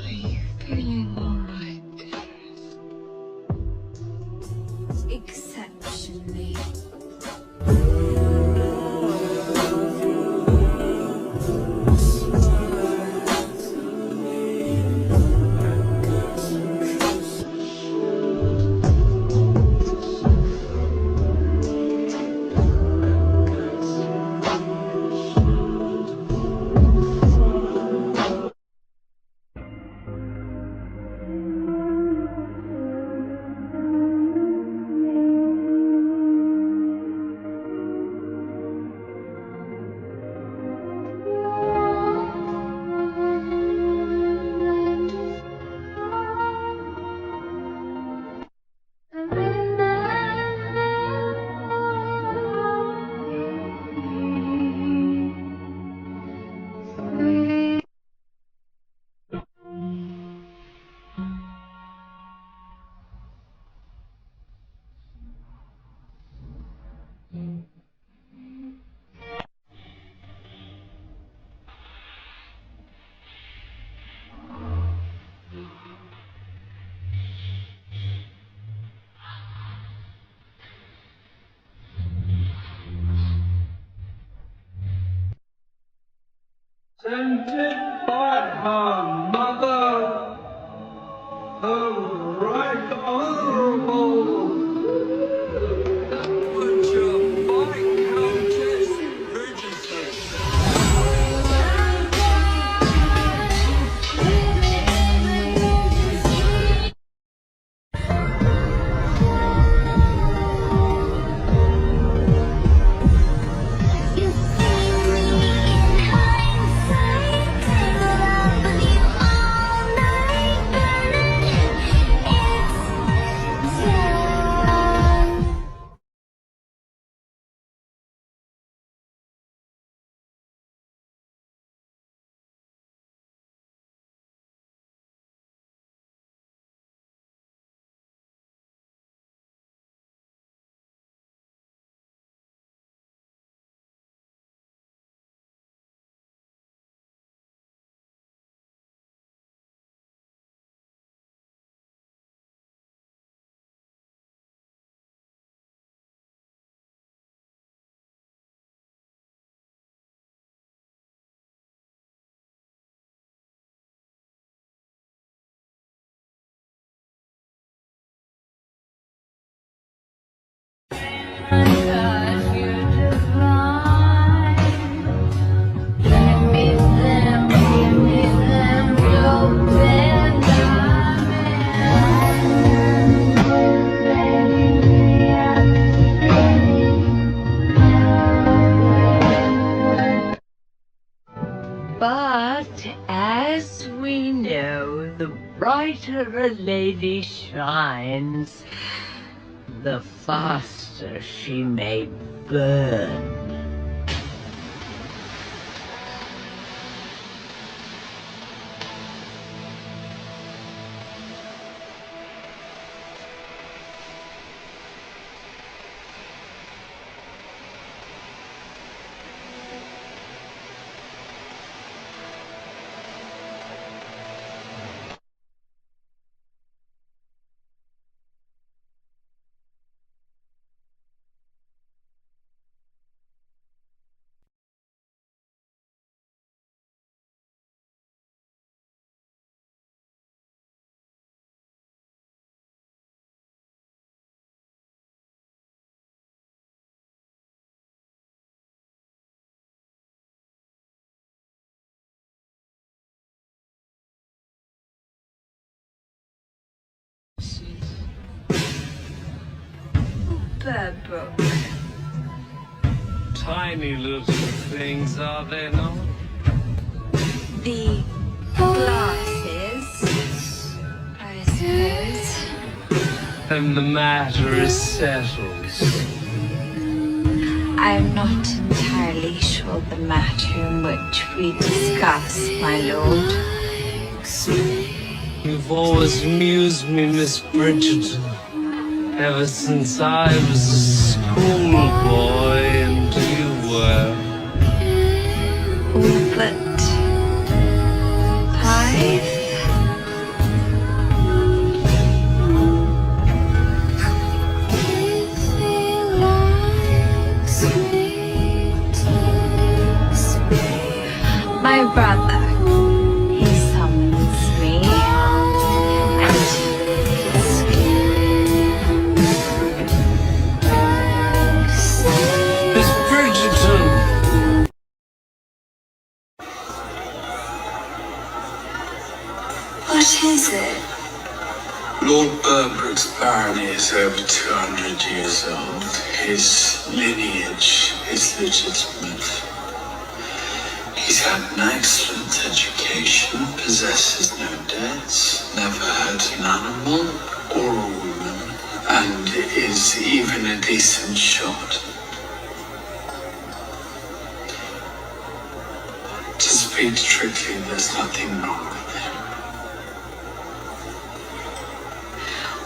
Are you feeling alright? Exceptionally. Tempted by her mother, the right honorable Butcher by Countess Bridgerton. But as we know, the brighter a lady shines, the faster she may burn. Bird book. Tiny little things, are they not? The glasses, I suppose. And the matter is settled. I'm not entirely sure the matter in which we discuss, my lord. You've always amused me, Miss Bridgerton. Ever since I was a schoolboy and you were. All but 5? is it? Lord Burbrook's barony is over 200 years old. His lineage is legitimate. He's had an excellent education, possesses no debts, never hurt an animal or a woman, and is even a decent shot. To speak strictly, there's nothing wrong with him.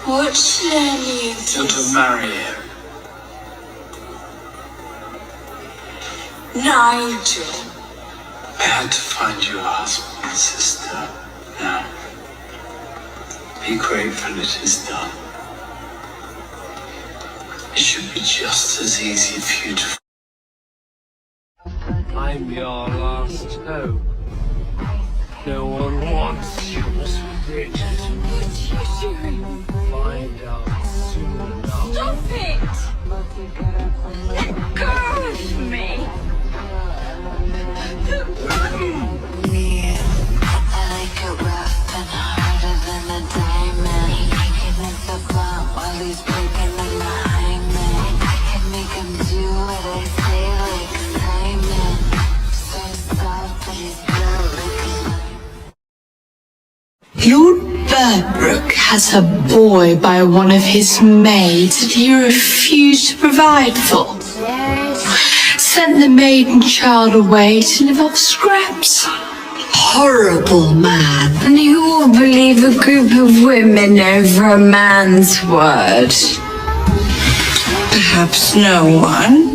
What should I need You're to marry him. Nigel. I had to find you a husband and sister. Now, be grateful it is done. It should be just as easy for you to... I'm your last hope. No one wants you, Miss Bridgerton. What are you doing? Find out soon enough. Stop it! Let go of me! I like it rough and harder than a diamond. He can make the blunt while he's breaking in behind me. I can make him do what I say like Simon. So soft that he's built like a... Lord Burbrook has a boy by one of his maids that he refused to provide for. Sent the maid and child away to live off scraps. Horrible man. And who will believe a group of women over a man's word? Perhaps no one.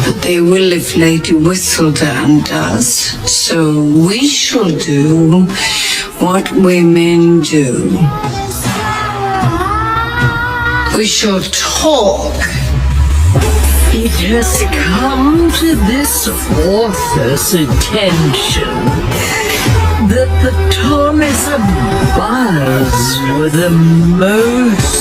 But they will if Lady Whistledown does. So we shall do what women do. We shall talk. It has come to this author's attention that the town is abuzz with the most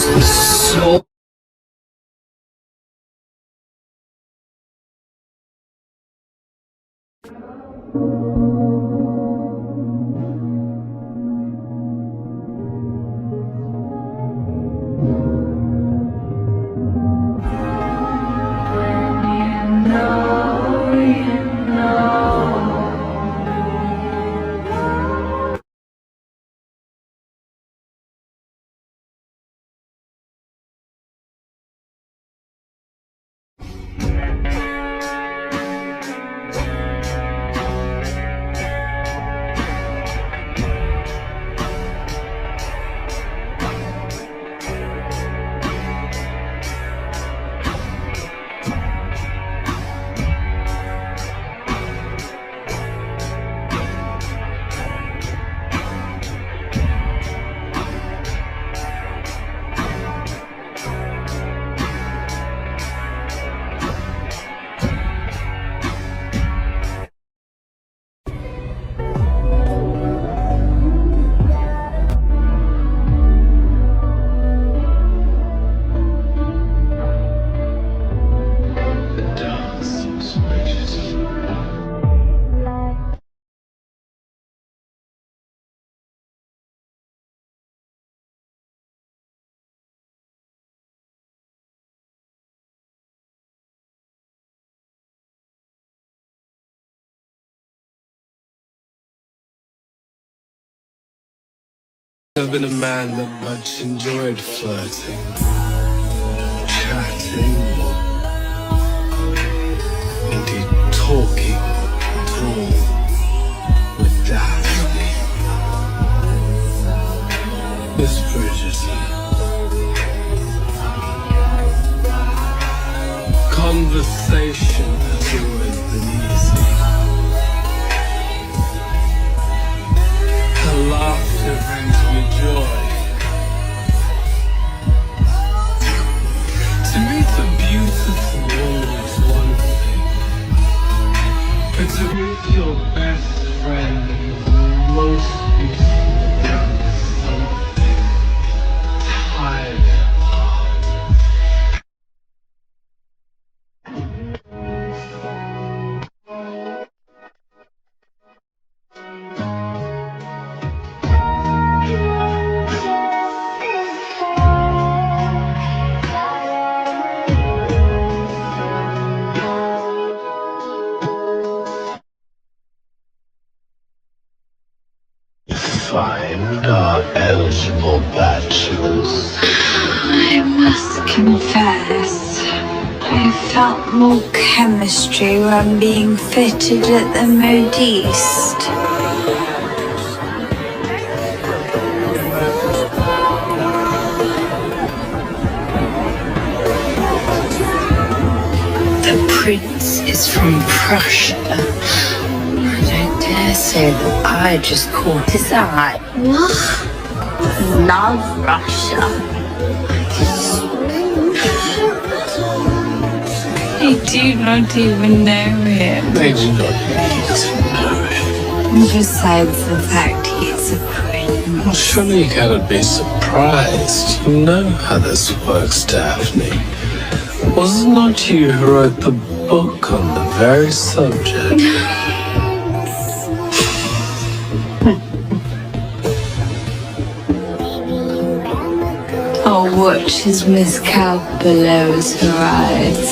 I've been a man that much enjoyed flirting, chatting, indeed talking at all with Daphne. Miss Bridgerton. Conversation has always been easy. Her laughter brings me joy. To meet the beautiful is one thing, but to meet your best friend is most beautiful something. find our eligible bachelors. I must confess, I felt more chemistry when being fitted at the modiste. The prince is from Prussia. I don't dare say that I just caught his eye. Love Russia. I do not even know him. They do not need to know him. Besides the fact he's a prince. Well, surely you cannot be surprised. You know how this works, Daphne. Was it not you who wrote the book on the very subject? I'll watch as Miss Cow belows her eyes.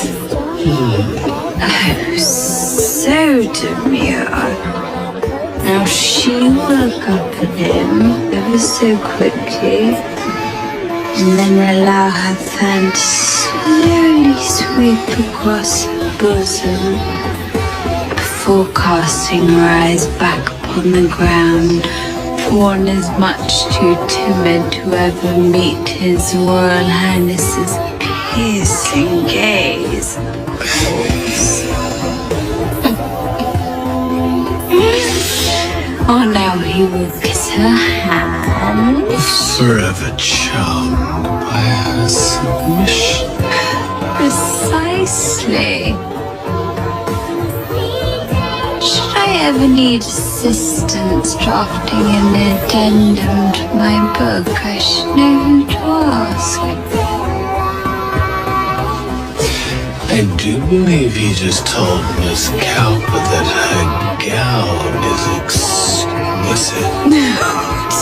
Oh, so demure. Now she will look up at him ever so quickly, and then allow her fan to slowly sweep across her bosom before casting her eyes back upon the ground. One is much too timid to ever meet His Royal Highness's piercing gaze, of course. Oh, now he will kiss her hand. Forever charmed by her submission. Precisely. Should I ever need assistance drafting an addendum to my book, I should know who to ask. I do believe he just told Miss Cowper that her gown is exquisite.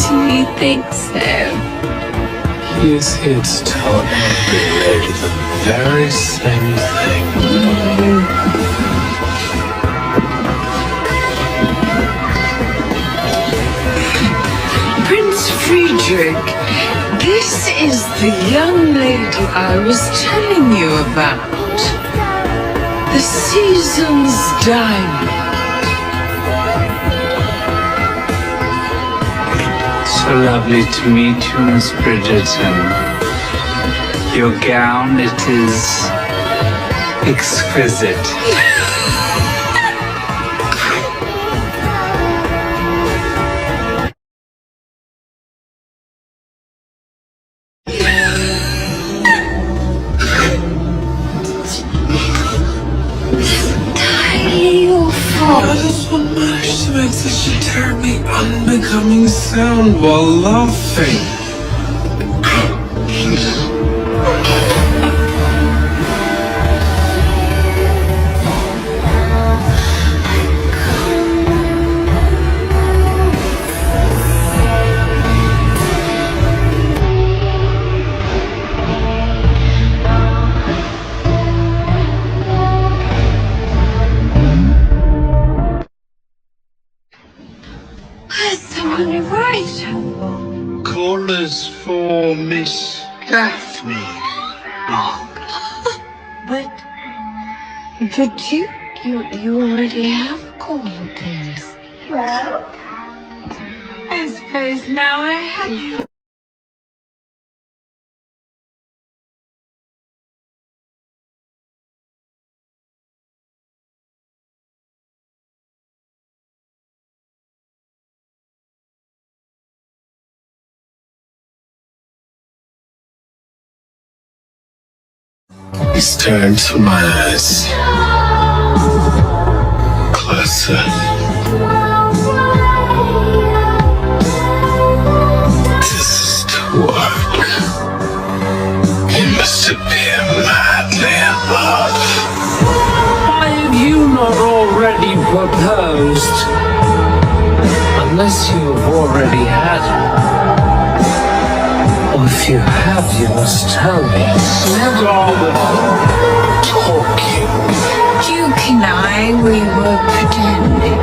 Do you think so? He is here to tell every lady the very same thing. Prince Friedrich, this is the young lady I was telling you about. The season's diamond. So lovely to meet you, Miss Bridgerton. Your gown, it is exquisite. Managed to make such a terribly unbecoming sound while laughing. Callers for Miss Daphne. But you already have called this. Well, I suppose now I have. He stared into my eyes. Closer. This is to work. He must appear madly in love. Why have you not already proposed? Unless you have already had. Or if you have, you must tell me. Stop talking. Duke and I, we were pretending.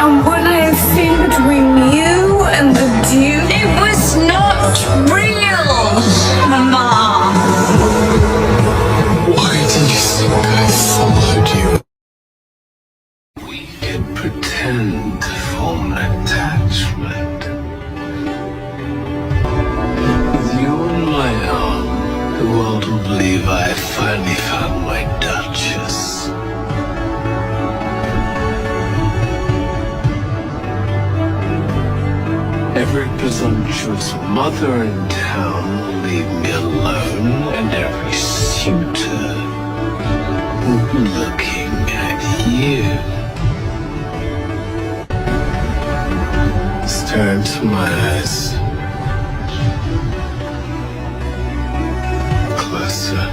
And when I feel between you and the Duke. It was not real, Mama. Why do you think I followed you? We could pretend to form an attachment. With you in my arm, the world will believe I finally found my Duchess. Every presumptuous mother in town will leave me alone, and every suitor will be looking at you. Stare into my eyes. Closer.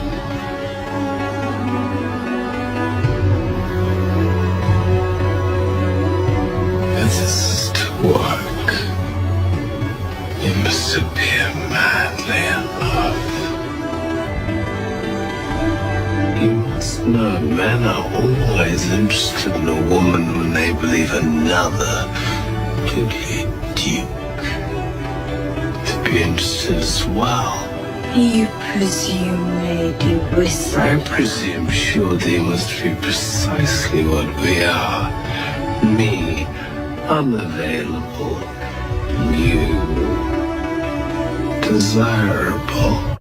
If this is to work, you must appear madly in love. You must know men are always interested in a woman when they believe another to be a duke to be interested as well. You presume, Lady Whistle. I presume surely must be precisely what we are. Me, unavailable. You, desirable.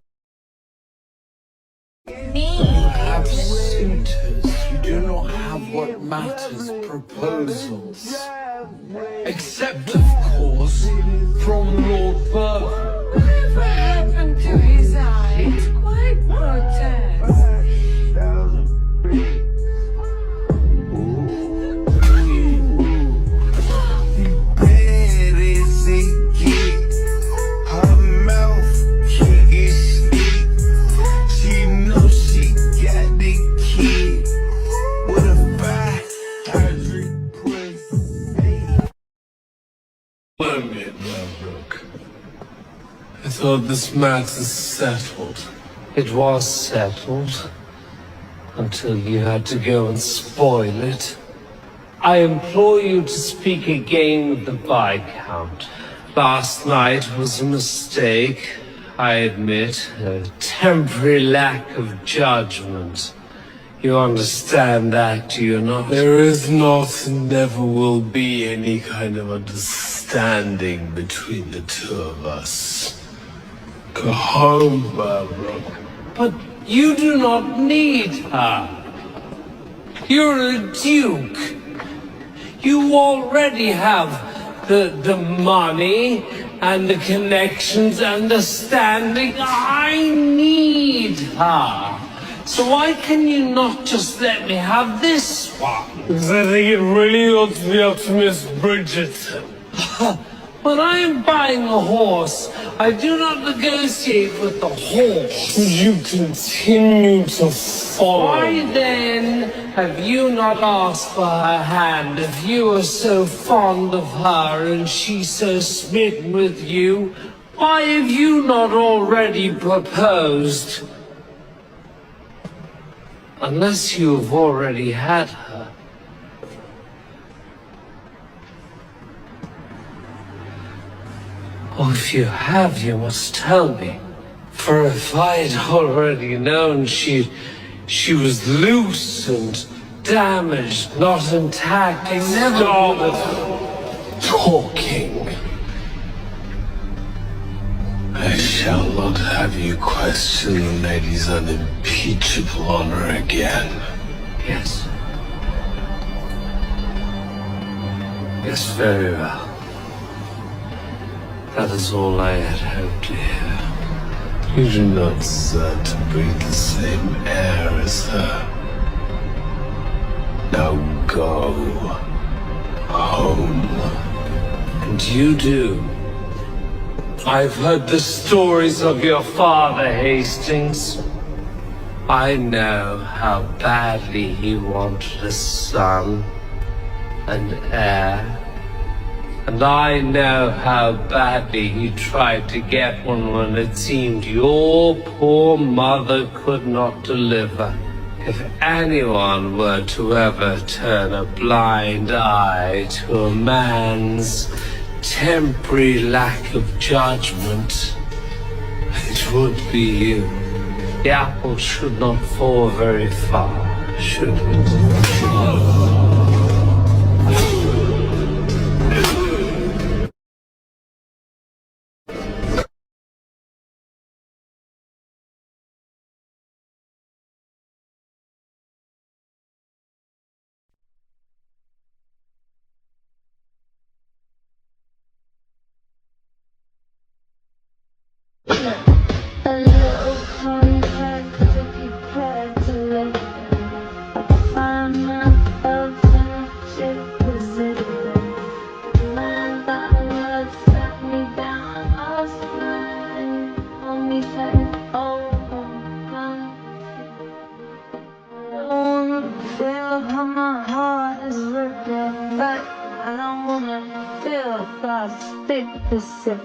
You have suitors. You do not have what matters, proposals. Except, of course, from Lord Bourbon. Whatever happened to his eye? It's quite grotesque. I thought this matter's settled. It was settled until you had to go and spoil it. I implore you to speak again with the Viscount. Last night was a mistake, I admit, a temporary lack of judgment. You understand that, do you not? There is not and never will be any kind of understanding between the two of us. Go home, Barbara. But you do not need her. You're a duke. You already have the money and the connections and the standing. I need her. So why can you not just let me have this one? Because I think it really ought to be up to Miss Bridgerton. When I am buying a horse, I do not negotiate with the horse. You continue to follow. Why then have you not asked for her hand if you are so fond of her and she so smitten with you? Why have you not already proposed? Unless you have already had her. Oh, if you have, you must tell me. For if I had already known she was loose and damaged, not intact, I never would have. Talking. I shall not have you question the lady's unimpeachable honor again. Yes. Yes, very well. That is all I had hoped to hear. You do not deserve to breathe the same air as her. Now go home. And you do. I've heard the stories of your father, Hastings. I know how badly he wanted a son, an heir. And I know how badly he tried to get one when it seemed your poor mother could not deliver. If anyone were to ever turn a blind eye to a man's temporary lack of judgment, it would be you. The apple should not fall very far, should it? A little contact to keep prayer to live. Find myself in a shit position. Man that love set me down last night. On me said, oh, come. I don't wanna feel how my heart is ripped apart. I don't wanna feel that stick to sip.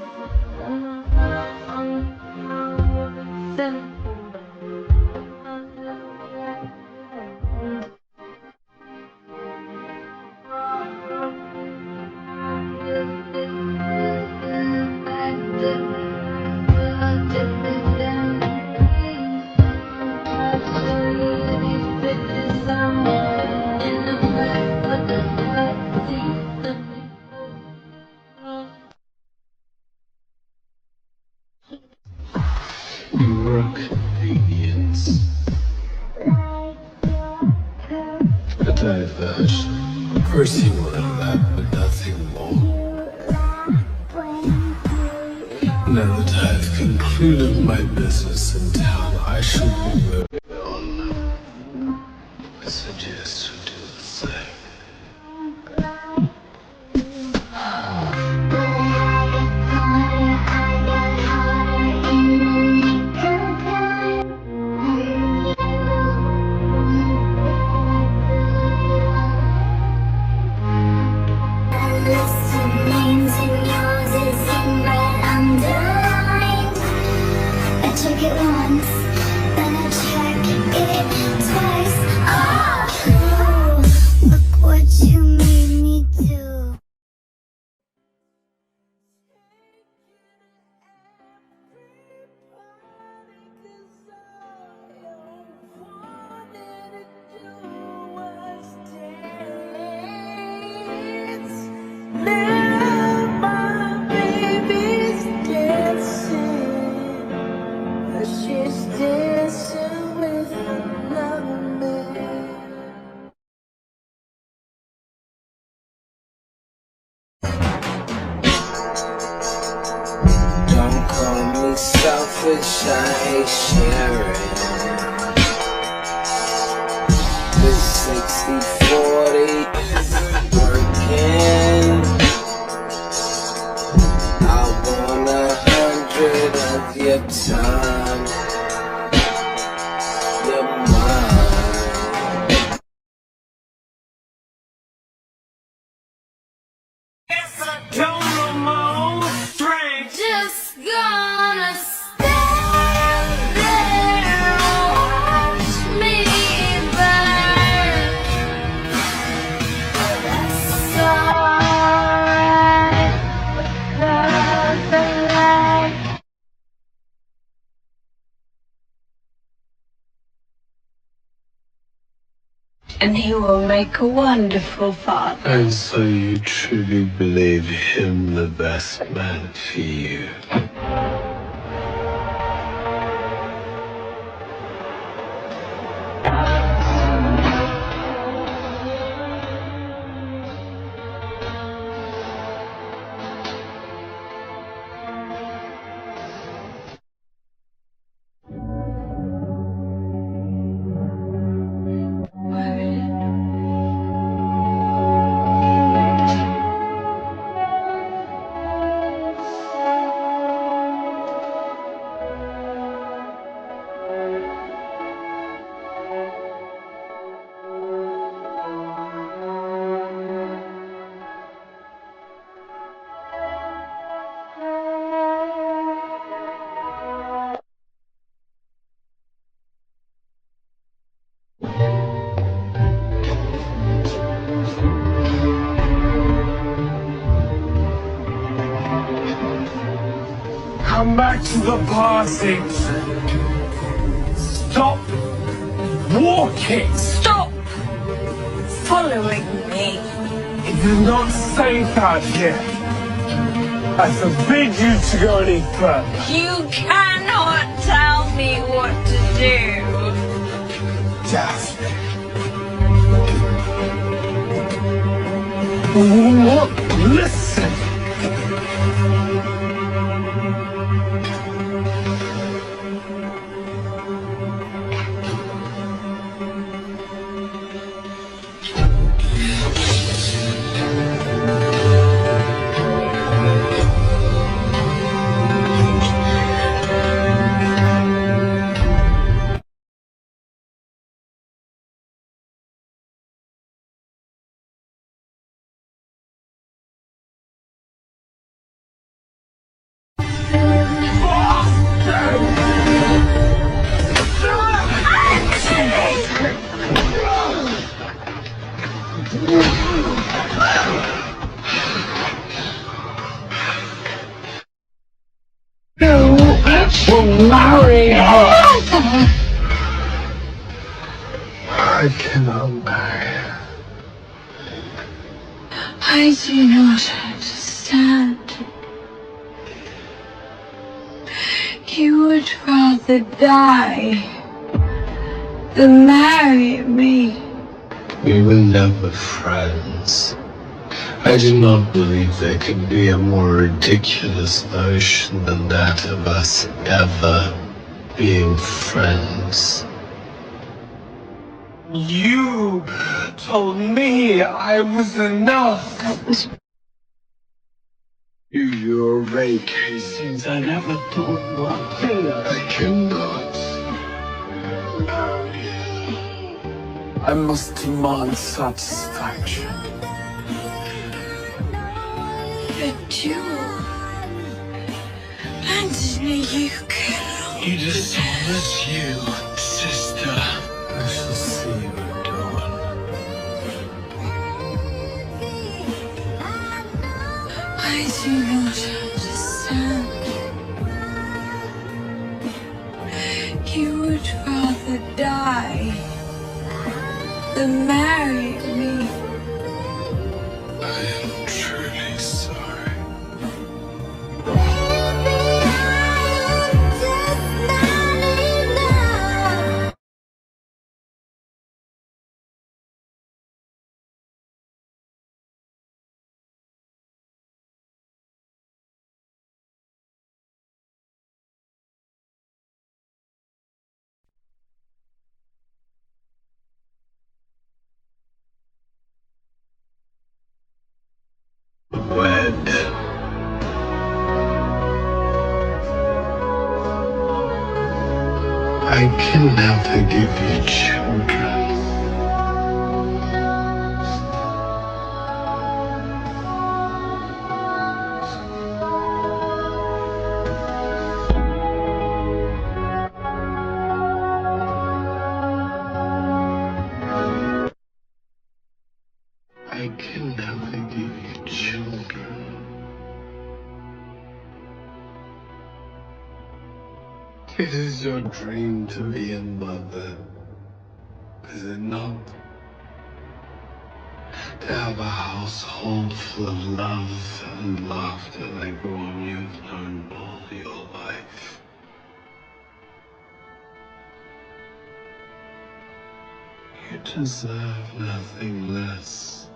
You're a convenience. A diversion. First you wanted that, but nothing more. Now that I've concluded my business in town, I shall be moving on. I suggest you do the same. Check it once, then I check it twice. Oh, look what you made me do. Now my baby's dancing. She's dancing with another man. Don't call me selfish, I hate sharing. This 60-40 isn't working. I want 100 of your time. You're mine. Yes, I don't know my own strength. Just gonna stand there and watch me burn. That's alright, because I like. And he will make a wonderful father. And so you truly believe him the best man for you? come back to the party. Stop walking. Stop following me. It is not safe out here. I forbid you to go any further. You cannot tell me what to do. Daphne. Look, listen. Will marry her. I cannot marry her. I do not understand. You would rather die than marry me. We were never friends. I do not believe there could be a more ridiculous notion than that of us ever being friends. You told me I was enough. That was Your vacations, I never thought one thing. I cannot marry you. I must demand satisfaction. But you, Anthony, you cannot. He dishonors you, sister. I shall see you at dawn. I do not understand. You would rather die than marry me. I am truly sorry. Wed. I can never give you children. I can never give you children. It is your dream to be a mother, is it not? To have a household full of love and laughter like the one you've known all your life. You deserve nothing less.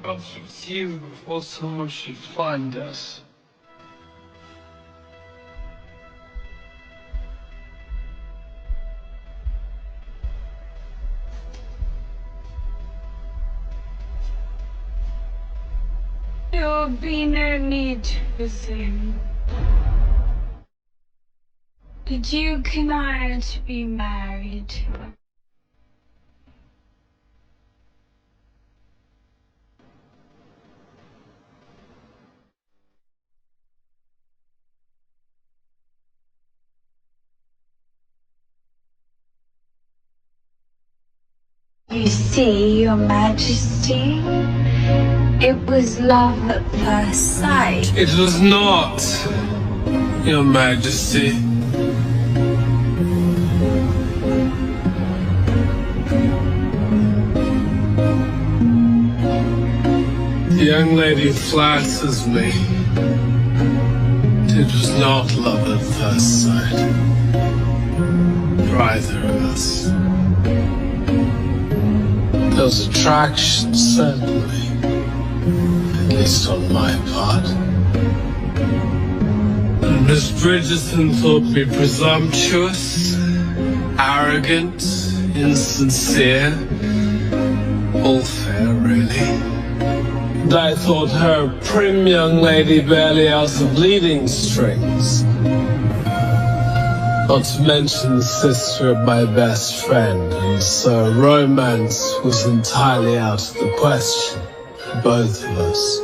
I was with you before someone should find us. There will be no need to sing. The Duke and I are to be married. You see, Your Majesty, It was love at first sight. It was not, Your Majesty. The young lady flatters me. It was not love at first sight for either of us. There was attraction, certainly, at least on my part. And Miss Bridgerton thought me presumptuous, arrogant, insincere, all fair, really. And I thought her a prim young lady barely out of leading strings. Not to mention the sister of my best friend, and so romance was entirely out of the question for both of us.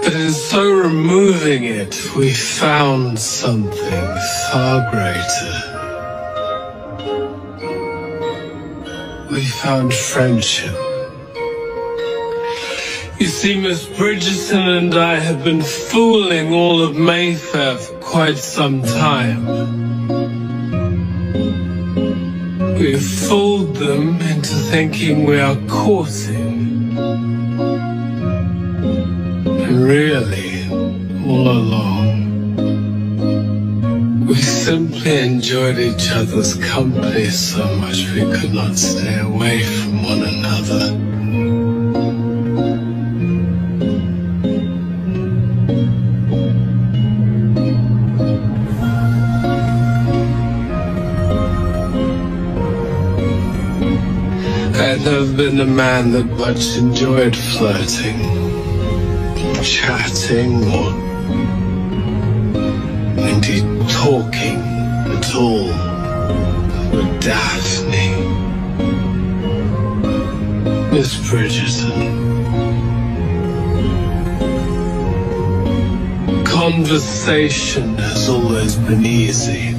But in so removing it, we found something far greater. We found friendship. You see, Miss Bridgerton and I have been fooling all of Mayfair for quite some time. We've fooled them into thinking we are courting. And really, all along, we simply enjoyed each other's company so much we could not stay away from one another. I've never been a man that much enjoyed flirting, chatting, or indeed talking at all with Daphne. Miss Bridgerton. Conversation has always been easy.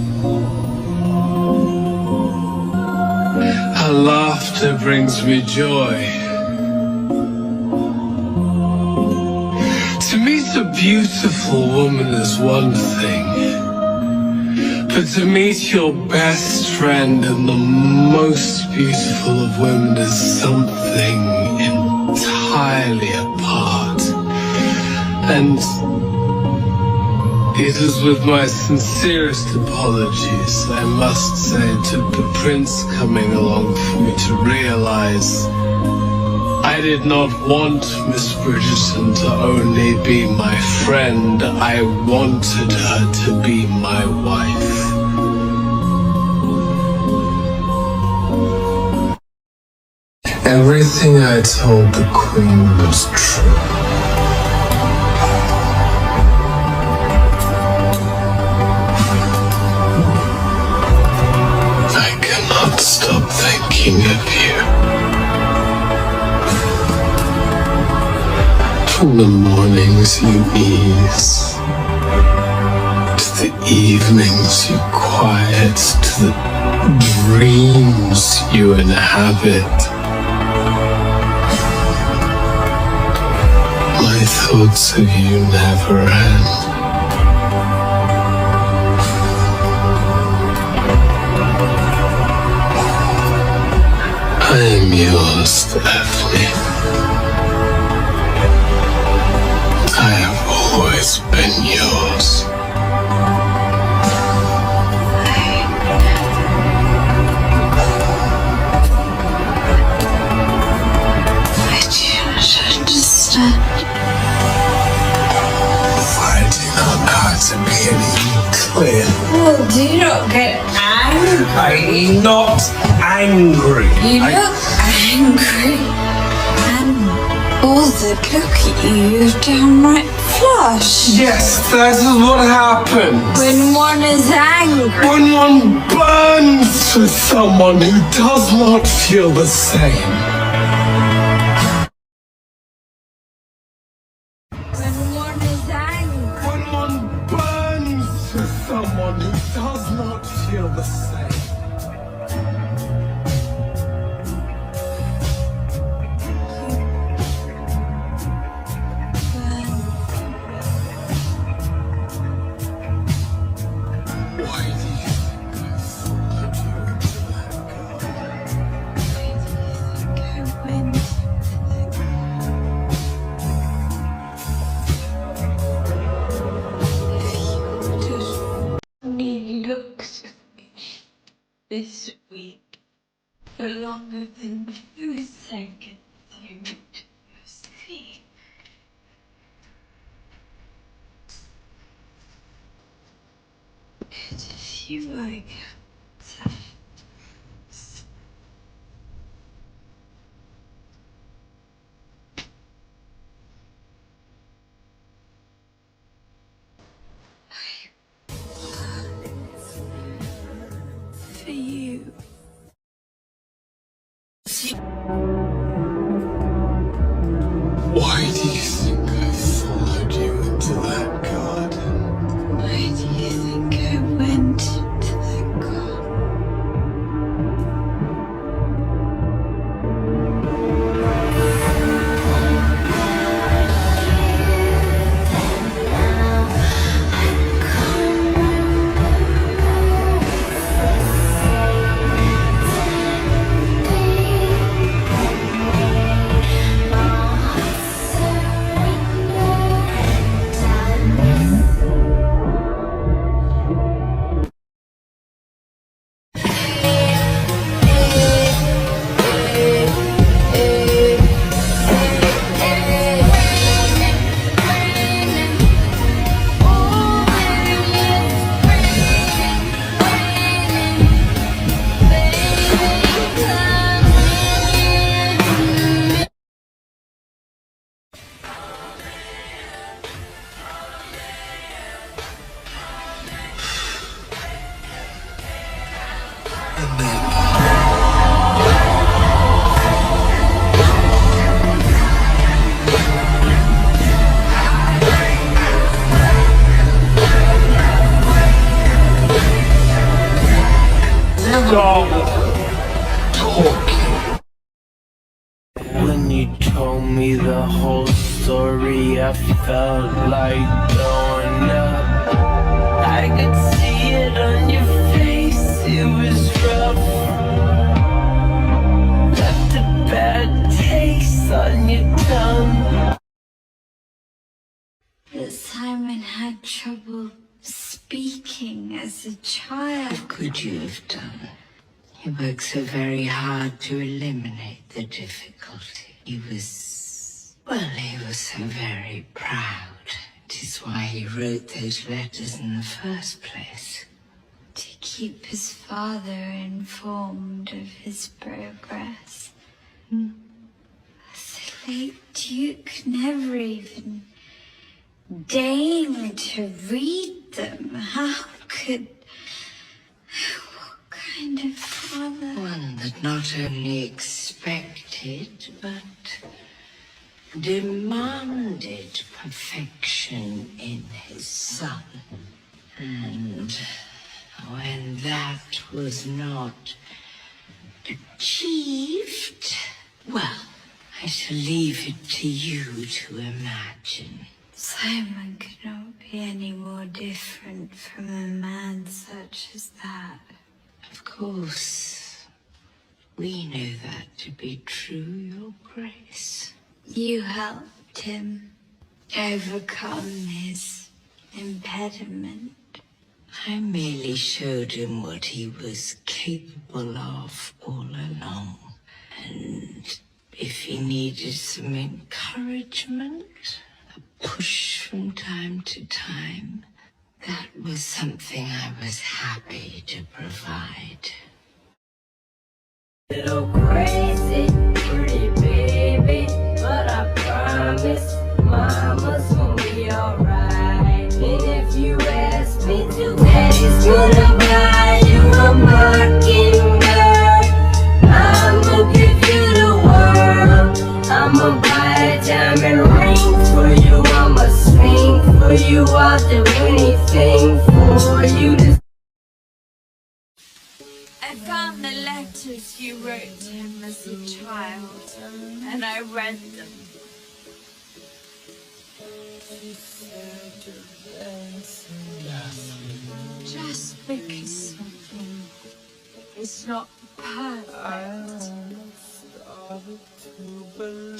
Her laughter brings me joy. To meet a beautiful woman is one thing, but to meet your best friend and the most beautiful of women is something entirely apart. And it is with my sincerest apologies, I must say, it took the prince coming along for me to realize I did not want Miss Bridgerton to only be my friend, I wanted her to be my wife. Everything I told the Queen was true. Stop thinking of you. From the mornings you ease, to the evenings you quiet, to the dreams you inhabit. My thoughts of you never end. I am yours, Daphne. I have always been yours. I do not understand. I do not know how to be any clear. Well, do you not get angry? I'm not angry. You look angry and bothered. Look at you, you're downright flushed. Yes, that is what happens. When one is angry. When one burns for someone who does not feel the same. When one is angry. When one burns for someone who does not feel the same. this week for longer than 2 seconds you would see. If you like that. For you. Why do you think I followed you into that garden? Why do you think I went to that garden? When you told me the whole story, I felt like blowing up. I could see it on your face, it was rough. Left a bad taste on your tongue. That Simon had trouble speaking as a child. What could you have done? He worked so very hard to eliminate the difficulty. He was so very proud. It is why he wrote those letters in the first place. To keep his father informed of his progress. The late Duke never even deigned to read them. How could... What kind of father? One that not only expected, but demanded perfection in his son. And when that was not achieved, well, I shall leave it to you to imagine. Simon could not be any more different from a man such as that. Of course, we know that to be true, Your Grace. You helped him overcome his impediment. I merely showed him what he was capable of all along. And if he needed some encouragement, a push from time to time, that was something I was happy to provide. Little crazy, pretty baby, but I promise mama's gonna be alright. And if you ask me to, daddy's gonna buy you a mockingbird. I'ma give you the world. I'ma buy a diamond ring for you. I'ma sing for you. I'll do anything for you to. I found the letters you wrote to him as a child, and I read them. Just because something is not perfect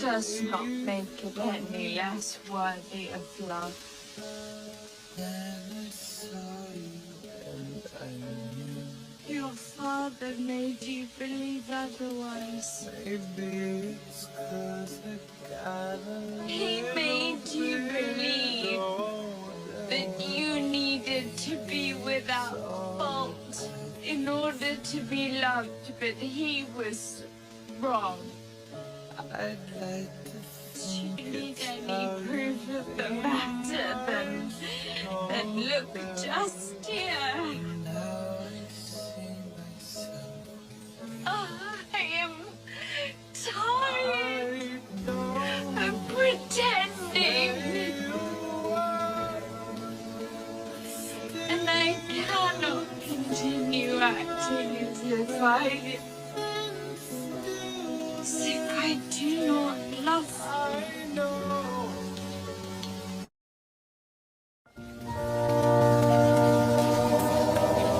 does not make it any less worthy of love. Your father made you believe otherwise. Maybe it's 'cause I gotta He made you believe that you needed to be without fault in order to be loved, but he was wrong. I'd like to Do you need any proof of the matter? Then look just here. now see myself. I am tired of pretending. And I cannot continue acting as if I do not love you.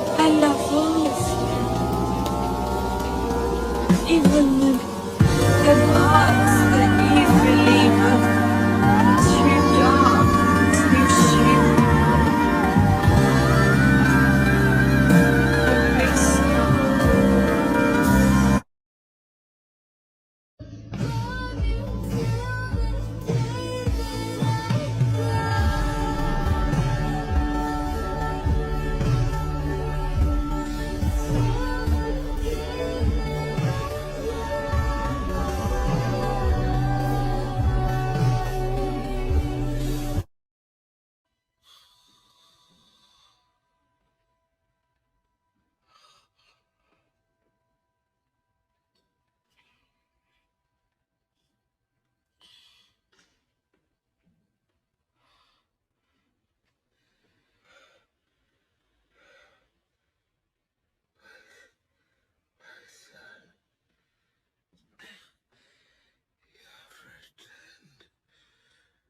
I love all of you. Even the parts that you believe are too dark, too stupid. I miss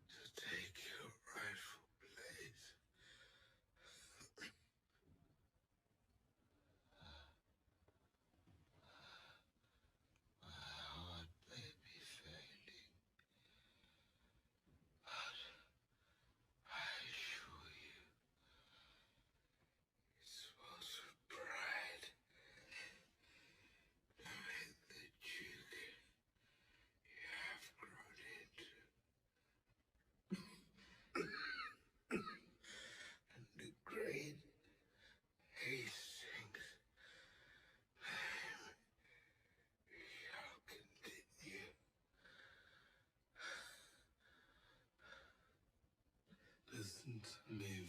To take your rightful place. My heart may be failing, but I assure you, it was with pride knowing the Duke you have grown into. And the great Hastings shall continue. Listen to me